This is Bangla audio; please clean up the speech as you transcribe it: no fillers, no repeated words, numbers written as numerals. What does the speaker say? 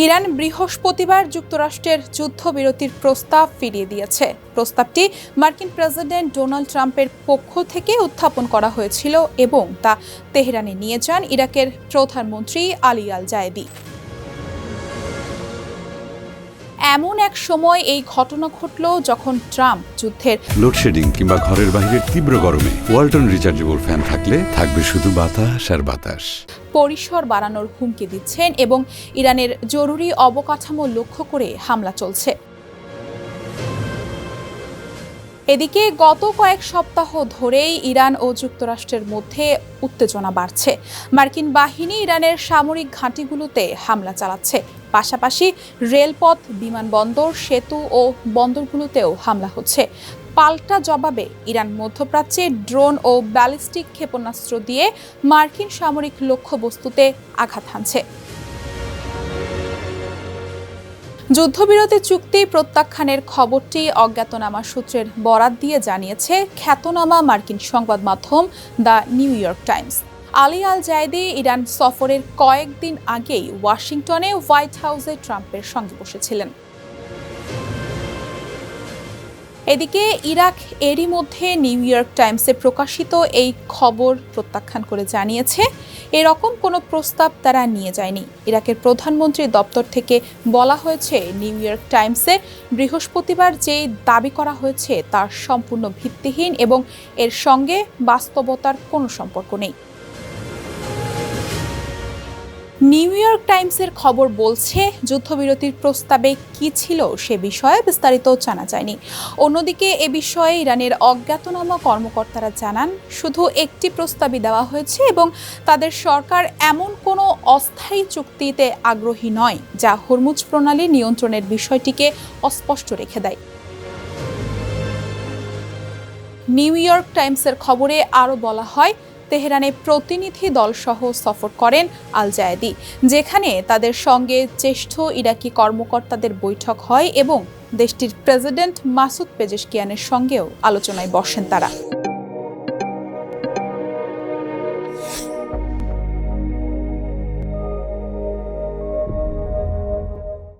ইরান বৃহস্পতিবার যুক্তরাষ্ট্রের যুদ্ধবিরতির প্রস্তাব ফিরিয়ে দিয়েছে। প্রস্তাবটি মার্কিন প্রেসিডেন্ট ডোনাল্ড ট্রাম্পের পক্ষ থেকে উত্থাপন করা হয়েছিল এবং তা তেহরানে নিয়ে যান ইরাকের প্রধানমন্ত্রী আলী আল জায়েদি। এমন এক সময় এই ঘটনা ঘটল যখন ট্রাম্প যুদ্ধের লোডশেডিং কিংবা ঘরের বাইরের তীব্র গরমে ওয়ালটন রিচার্জেবল ফ্যান থাকলে থাকবে শুধু বাতাস আর বাতাস। পরিসর বাড়ানোর হুমকি দিচ্ছেন এবং ইরানের জরুরি অবকাঠামো লক্ষ্য করে হামলা চলছে। এদিকে গত কয়েক সপ্তাহ ধরেই ইরান ও যুক্তরাষ্ট্রের মধ্যে উত্তেজনা বাড়ছে। মার্কিন বাহিনী ইরানের সামরিক ঘাঁটিগুলোতে হামলা চালাচ্ছে, পাশাপাশি রেলপথ, বিমানবন্দর, সেতু ও বন্দরগুলোতেও হামলা হচ্ছে। পাল্টা জবাবে ইরান মধ্যপ্রাচ্যে ড্রোন ও ব্যালিস্টিক ক্ষেপণাস্ত্র দিয়ে মার্কিন সামরিক লক্ষ্যবস্তুতে আঘাত হানছে। যুদ্ধবিরতি চুক্তি প্রত্যাখ্যানের খবরটি অজ্ঞাতনামা সূত্রের বরাত দিয়ে জানিয়েছে খ্যাতনামা মার্কিন সংবাদ মাধ্যম the new York Times. Ali Al Zaidi Iran সফরের কয়েকদিন আগেই ওয়াশিংটনে হোয়াইট হাউসে ট্রাম্পের সঙ্গে বসেছিলেন। এদিকে ইরাক এরই মধ্যে নিউ ইয়র্ক টাইমসে প্রকাশিত এই খবর প্রত্যাখ্যান করে জানিয়েছে এরকম কোনো প্রস্তাব তারা নিয়ে যায়নি। ইরাকের প্রধানমন্ত্রীর দপ্তর থেকে বলা হয়েছে, নিউ ইয়র্ক টাইমসে বৃহস্পতিবার যে দাবি করা হয়েছে তার সম্পূর্ণ ভিত্তিহীন এবং এর সঙ্গে বাস্তবতার কোনো সম্পর্ক নেই। নিউ ইয়র্ক টাইমসের খবর বলছে, যুদ্ধবিরতির প্রস্তাবে কি ছিল সে বিষয়ে বিস্তারিত জানা যায়নি। অন্যদিকে এ বিষয়ে ইরানের অজ্ঞাতনামা কর্মকর্তারা জানান, শুধু একটি প্রস্তাবই দেওয়া হয়েছে এবং তাদের সরকার এমন কোনো অস্থায়ী চুক্তিতে আগ্রহী নয় যা হরমুজ প্রণালী নিয়ন্ত্রণের বিষয়টিকে অস্পষ্ট রেখে দেয়। নিউ ইয়র্ক টাইমসের খবরে আরও বলা হয়, তেহরানে প্রতিনিধি দলসহ সফর করেন আল জায়েদি, যেখানে তাদের সঙ্গে জ্যেষ্ঠ ইরাকি কর্মকর্তাদের বৈঠক হয় এবং দেশটির প্রেসিডেন্ট মাসুদ পেজেশকিয়ানের সঙ্গেও আলোচনায় বসেন তারা।